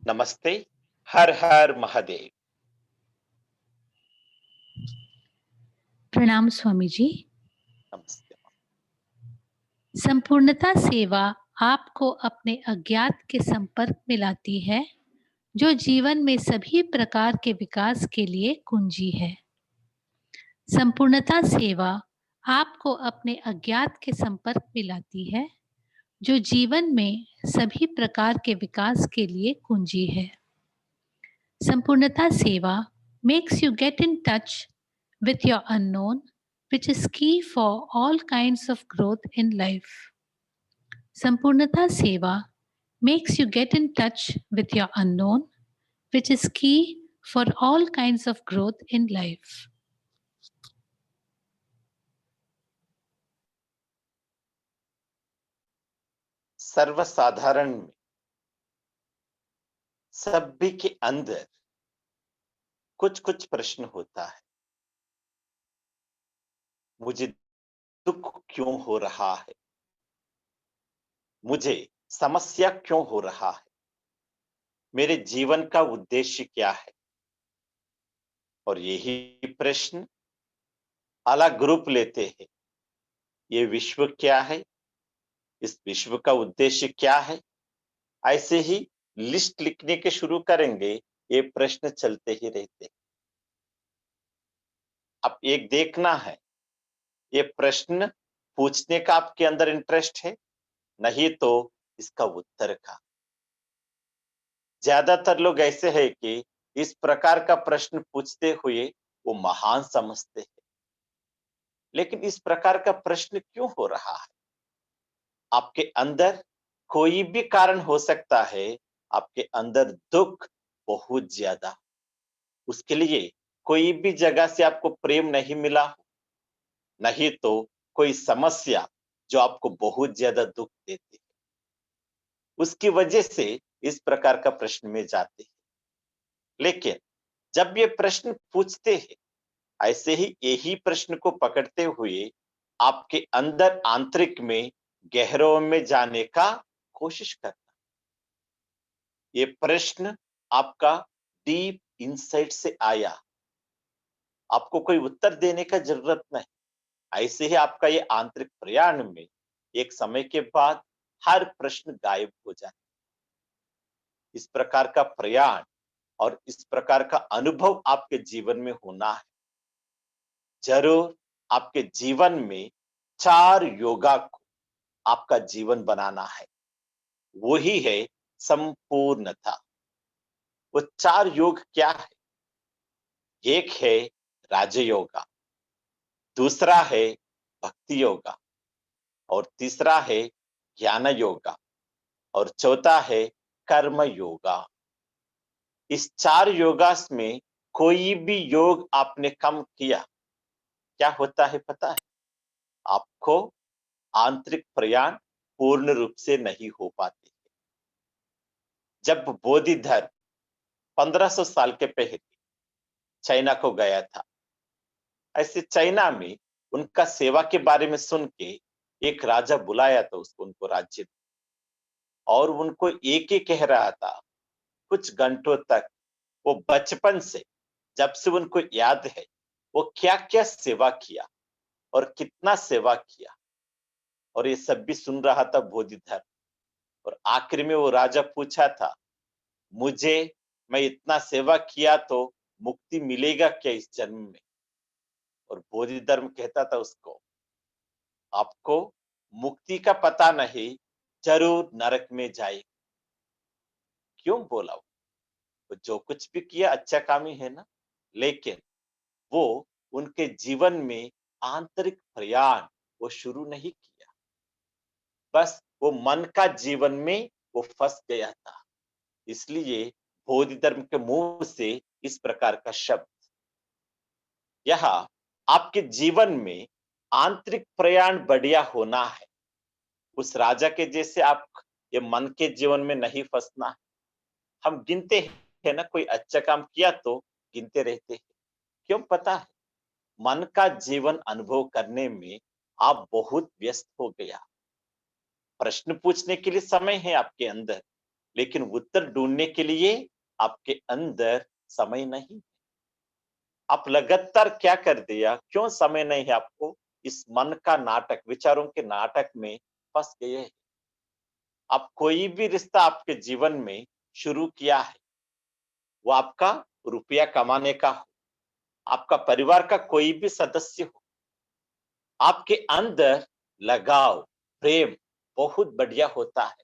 नमस्ते। हर हर महादेव। प्रणाम स्वामी जी। नमस्ते। संपूर्णता सेवा आपको अपने अज्ञात के संपर्क में लाती है, जो जीवन में सभी प्रकार के विकास के लिए कुंजी है। संपूर्णता सेवा आपको अपने अज्ञात के संपर्क में लाती है, जो जीवन में सभी प्रकार के विकास के लिए कुंजी है। संपूर्णता सेवा makes you get in touch with your unknown, which is key for all kinds of growth in life. Sampurnata Seva makes you get in touch with your unknown, which is key for all kinds of growth in life. सर्वसाधारण में सभी के अंदर कुछ कुछ प्रश्न होता है। मुझे दुख क्यों हो रहा है? मुझे समस्या क्यों हो रहा है? मेरे जीवन का उद्देश्य क्या है? और यही प्रश्न अलग रूप लेते हैं। ये विश्व क्या है? इस विश्व का उद्देश्य क्या है? ऐसे ही लिस्ट लिखने के शुरू करेंगे, ये प्रश्न चलते ही रहते हैं। अब एक देखना है, ये प्रश्न पूछने का आपके अंदर इंटरेस्ट है, नहीं तो इसका उत्तर का। ज्यादातर लोग ऐसे हैं कि इस प्रकार का प्रश्न पूछते हुए वो महान समझते हैं। लेकिन इस प्रकार का प्रश्न क्यों हो रहा है? आपके अंदर कोई भी कारण हो सकता है। आपके अंदर दुख बहुत ज्यादा, उसके लिए कोई भी जगह से आपको प्रेम नहीं मिला, नहीं तो कोई समस्या जो आपको बहुत ज्यादा दुख देती है, उसकी वजह से इस प्रकार का प्रश्न में जाते हैं। लेकिन जब ये प्रश्न पूछते हैं, ऐसे ही यही प्रश्न को पकड़ते हुए आपके अंदर आंतरिक में गहराई में जाने का कोशिश करना। ये प्रश्न आपका डीप इनसाइट से आया, आपको कोई उत्तर देने का जरूरत नहीं। ऐसे ही आपका ये आंतरिक प्रयाण में एक समय के बाद हर प्रश्न गायब हो जाए। इस प्रकार का प्रयाण और इस प्रकार का अनुभव आपके जीवन में होना है। जरूर आपके जीवन में 4 योगा को आपका जीवन बनाना है। वही है संपूर्णता। वो 4 योग क्या है? एक है राजयोगा, दूसरा है भक्ति योगा, और तीसरा है ज्ञान योगा, और चौथा है कर्म योगा। इस 4 योगास में कोई भी योग आपने कम किया, क्या होता है पता है? आपको आंतरिक प्रयाण पूर्ण रूप से नहीं हो पाते। जब बोधि धर्म 1500 साल के पहले चाइना को गया था, ऐसे चाइना में उनका सेवा के बारे में सुन के एक राजा बुलाया था उसको, उनको राज्य, और उनको एक ही कह रहा था कुछ घंटों तक। वो बचपन से, जब से उनको याद है, वो क्या क्या सेवा किया और कितना सेवा किया, और ये सब भी सुन रहा था बोधिधर्म। और आखिर में वो राजा पूछा था, मुझे, मैं इतना सेवा किया तो मुक्ति मिलेगा क्या इस जन्म में? और बोधिधर्म कहता था उसको, आपको मुक्ति का पता नहीं, जरूर नरक में जाए। क्यों बोला? वो जो कुछ भी किया अच्छा काम ही है ना। लेकिन वो उनके जीवन में आंतरिक प्रयाण वो शुरू नहीं किया। बस वो मन का जीवन में वो फंस गया था। इसलिए बोधि धर्म के मुंह से इस प्रकार का शब्द। यहाँ आपके जीवन में आंतरिक प्रयाण बढ़िया होना है। उस राजा के जैसे आप ये मन के जीवन में नहीं फंसना है। हम गिनते हैं ना, कोई अच्छा काम किया तो गिनते रहते हैं। क्यों पता है? मन का जीवन अनुभव करने में आप बहुत व्यस्त हो गया। प्रश्न पूछने के लिए समय है आपके अंदर, लेकिन उत्तर ढूंढने के लिए आपके अंदर समय नहीं। आप लगातार क्या कर दिया, क्यों समय नहीं है आपको? इस मन का नाटक, विचारों के नाटक में फंस गए हैं। आप कोई भी रिश्ता आपके जीवन में शुरू किया है, वो आपका रुपया कमाने का हो, आपका परिवार का कोई भी सदस्य हो, आपके अंदर लगाव, प्रेम बहुत बढ़िया होता है,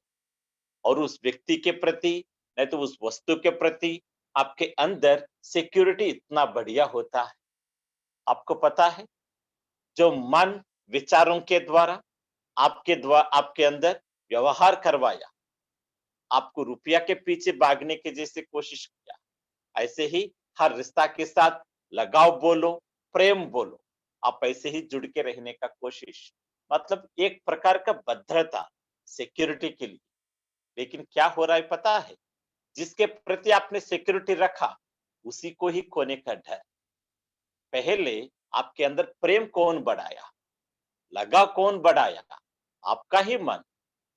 और उस व्यक्ति के प्रति, नहीं तो उस वस्तु के प्रति आपके अंदर सिक्योरिटी इतना बढ़िया होता है। आपको पता है, जो मन विचारों के द्वारा आपके अंदर व्यवहार करवाया, आपको रुपया के पीछे भागने की जैसे कोशिश किया, ऐसे ही हर रिश्ता के साथ लगाव बोलो, प्रेम बोलो, आप ऐसे ही जुड़ के रहने का कोशिश, मतलब एक प्रकार का भद्रता, सिक्योरिटी के लिए। लेकिन क्या हो रहा है पता है? जिसके प्रति आपने सिक्योरिटी रखा, उसी को ही खोने का डर। पहले आपके अंदर प्रेम कौन बढ़ाया, लगा कौन बढ़ाया? आपका ही मन।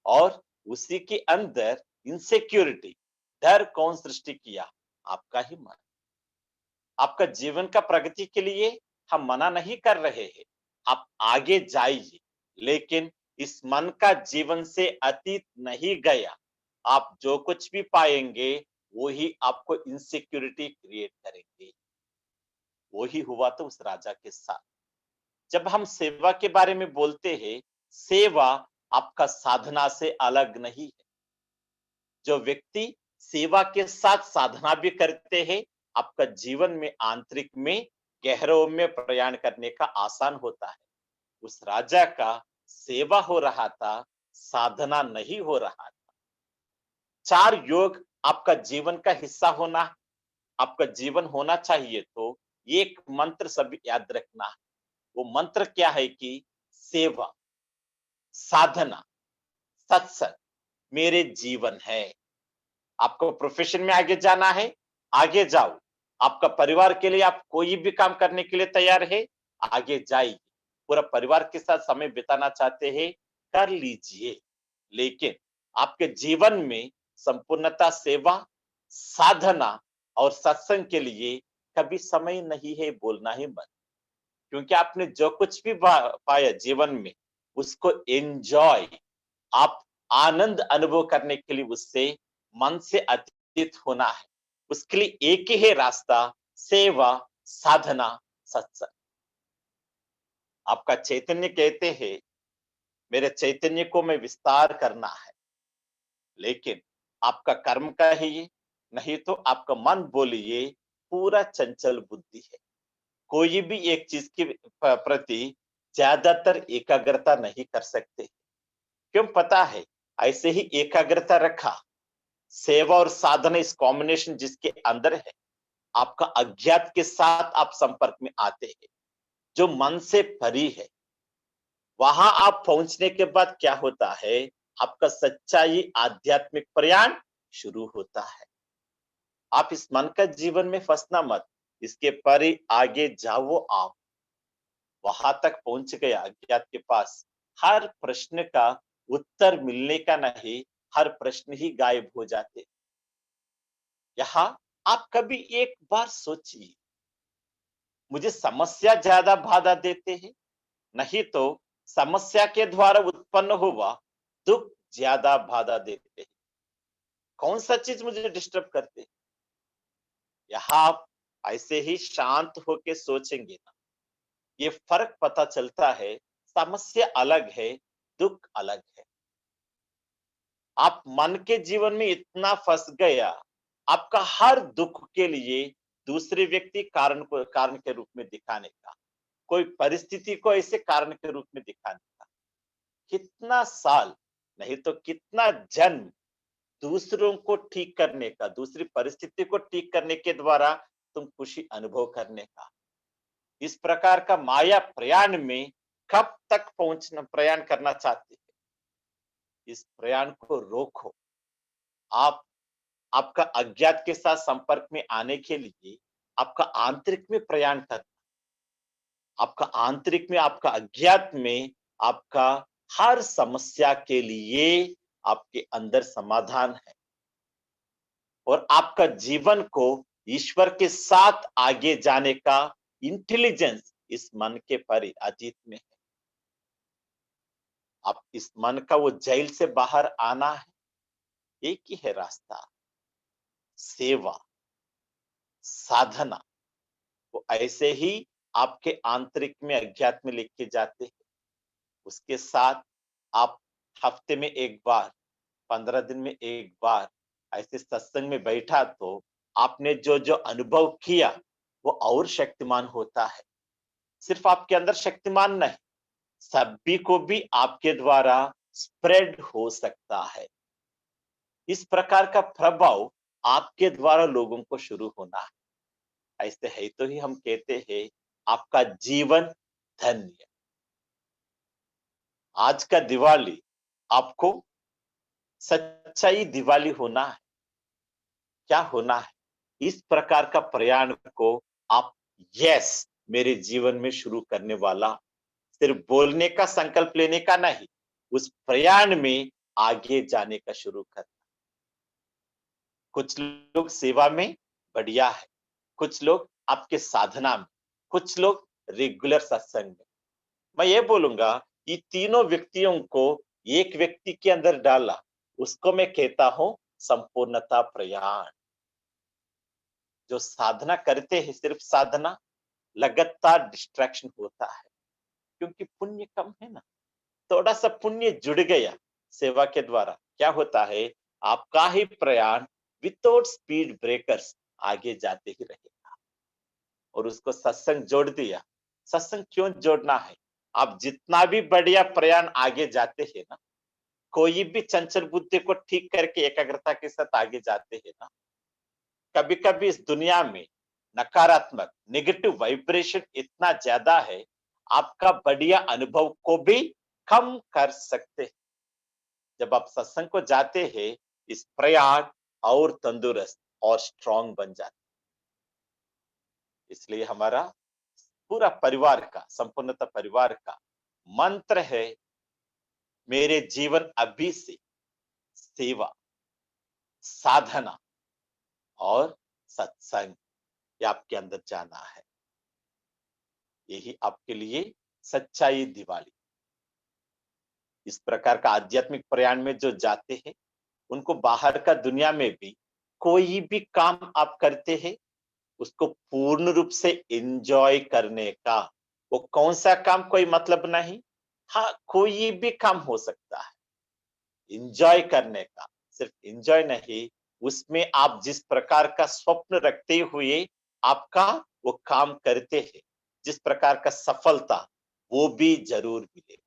और उसी के अंदर इनसिक्योरिटी, डर कौन सृष्टि किया? आपका ही मन। आपका जीवन का प्रगति के लिए हम मना नहीं कर रहे हैं, आप आगे जाइए, लेकिन इस मन का जीवन से अतीत नहीं गया। आप जो कुछ भी पाएंगे, वो ही आपको इनसिक्योरिटी क्रिएट करेंगे। वो ही हुआ तो उस राजा के साथ। जब हम सेवा के बारे में बोलते हैं, सेवा आपका साधना से अलग नहीं है। जो व्यक्ति सेवा के साथ साधना भी करते हैं, आपका जीवन में आंतरिक में गहराई में प्रयाण करने का आसान होता है। उस राजा का सेवा हो रहा था, साधना नहीं हो रहा था। चार योग आपका जीवन का हिस्सा होना, आपका जीवन होना चाहिए, तो एक मंत्र सभी याद रखना है। वो मंत्र क्या है कि सेवा, साधना, सत्संग मेरे जीवन है। आपको प्रोफेशन में आगे जाना है, आगे जाओ। आपका परिवार के लिए आप कोई भी काम करने के लिए तैयार है, आगे जाइए। पूरा परिवार के साथ समय बिताना चाहते हैं, कर लीजिए। लेकिन आपके जीवन में संपूर्णता, सेवा, साधना और सत्संग के लिए कभी समय नहीं है, बोलना ही मत। क्योंकि आपने जो कुछ भी पाया जीवन में, उसको एंजॉय, आप आनंद अनुभव करने के लिए उससे मन से अतीत होना है। उसके लिए एक ही है रास्ता, सेवा, साधना, सत्संग। आपका चैतन्य कहते हैं, मेरे चैतन्य को मैं विस्तार करना है, लेकिन आपका कर्म का है ये, नहीं तो आपका मन बोलिए पूरा चंचल बुद्धि है। कोई भी एक चीज के प्रति ज्यादातर एकाग्रता नहीं कर सकते। क्यों पता है? ऐसे ही एकाग्रता रखा, सेवा और साधना इस कॉम्बिनेशन जिसके अंदर है, आपका अज्ञात के साथ आप संपर्क में आते हैं, जो मन से परी है। वहां आप पहुंचने के बाद क्या होता है? आपका सच्चाई आध्यात्मिक प्रयाण शुरू होता है। आप इस मन का जीवन में फंसना मत, इसके परे आगे जाओ आप। वहां तक पहुंच गया अज्ञात के पास, हर प्रश्न का उत्तर मिलने का नहीं, हर प्रश्न ही गायब हो जाते। यहाँ आप कभी एक बार सोचिए, मुझे समस्या ज्यादा बाधा देते हैं, नहीं तो समस्या के द्वारा उत्पन्न हुआ दुख ज्यादा बाधा देते हैं? कौन सा चीज मुझे डिस्टर्ब करते हैं? यहाँ आप ऐसे ही शांत होके सोचेंगे ना, ये फर्क पता चलता है। समस्या अलग है, दुख अलग है। आप मन के जीवन में इतना फंस गया, आपका हर दुख के लिए दूसरे व्यक्ति कारण के रूप में दिखाने का, कोई परिस्थिति को ऐसे कारण के रूप में दिखाने का। कितना साल, नहीं तो कितना जन्म दूसरों को ठीक करने का, दूसरी परिस्थिति को ठीक करने के द्वारा तुम खुशी अनुभव करने का, इस प्रकार का माया प्रयाण में कब तक पहुंचना, प्रयाण करना चाहते हैं? इस प्रयाण को रोको। आप आपका अज्ञात के साथ संपर्क में आने के लिए आपका आंतरिक में प्रयाण करना, आपका आंतरिक में, आपका अज्ञात में, आपका हर समस्या के लिए आपके अंदर समाधान है। और आपका जीवन को ईश्वर के साथ आगे जाने का इंटेलिजेंस इस मन के अजीत में है। आप इस मन का वो जेल से बाहर आना है, एक ही है रास्ता, सेवा, साधना। वो ऐसे ही आपके आंतरिक में अध्यात्म में लेके जाते हैं। उसके साथ आप हफ्ते में एक बार, 15 दिन में एक बार ऐसे सत्संग में बैठा तो आपने जो जो अनुभव किया वो और शक्तिमान होता है। सिर्फ आपके अंदर शक्तिमान नहीं, सभी को भी आपके द्वारा स्प्रेड हो सकता है। इस प्रकार का प्रभाव आपके द्वारा लोगों को शुरू होना है। ऐसे है तो ही हम कहते हैं आपका जीवन धन्य। आज का दिवाली आपको सच्चाई दिवाली होना है। क्या होना है? इस प्रकार का प्रयाण को आप यस मेरे जीवन में शुरू करने वाला, सिर्फ बोलने का संकल्प लेने का नहीं, उस प्रयाण में आगे जाने का शुरू करना। कुछ लोग सेवा में बढ़िया है, कुछ लोग आपके साधना में, कुछ लोग रेगुलर सत्संग में। मैं ये बोलूंगा ये तीनों व्यक्तियों को एक व्यक्ति के अंदर डाला, उसको मैं कहता हूं संपूर्णता प्रयाण। जो साधना करते हैं सिर्फ साधना, लगातार डिस्ट्रैक्शन होता है, क्योंकि पुण्य कम है ना। थोड़ा सा पुण्य जुड़ गया सेवा के द्वारा, क्या होता है आपका ही प्रयाण विदाउट स्पीड ब्रेकर्स आगे जाते ही रहेगा। और उसको सत्संग जोड़ दिया। सत्संग क्यों जोड़ना है? आप जितना भी बढ़िया प्रयाण आगे जाते हैं ना, कोई भी चंचल बुद्धि को ठीक करके एकाग्रता के साथ आगे जाते हैं ना, कभी कभी इस दुनिया में नकारात्मक नेगेटिव वाइब्रेशन इतना ज्यादा है, आपका बढ़िया अनुभव को भी कम कर सकते हैं। जब आप सत्संग को जाते हैं, इस प्रयाण और तंदुरुस्त और स्ट्रांग बन जाते। इसलिए हमारा पूरा परिवार का, संपूर्णता परिवार का मंत्र है, मेरे जीवन अभी से सेवा, साधना और सत्संग, ये आपके अंदर जाना है। यही आपके लिए सच्चाई दिवाली। इस प्रकार का आध्यात्मिक प्रयाण में जो जाते हैं, उनको बाहर का दुनिया में भी कोई भी काम आप करते हैं, उसको पूर्ण रूप से एंजॉय करने का। वो कौन सा काम कोई मतलब नहीं, हाँ कोई भी काम हो सकता है एंजॉय करने का। सिर्फ एंजॉय नहीं, उसमें आप जिस प्रकार का स्वप्न रखते हुए आपका वो काम करते हैं, जिस प्रकार का सफलता, वो भी जरूर मिलेगा।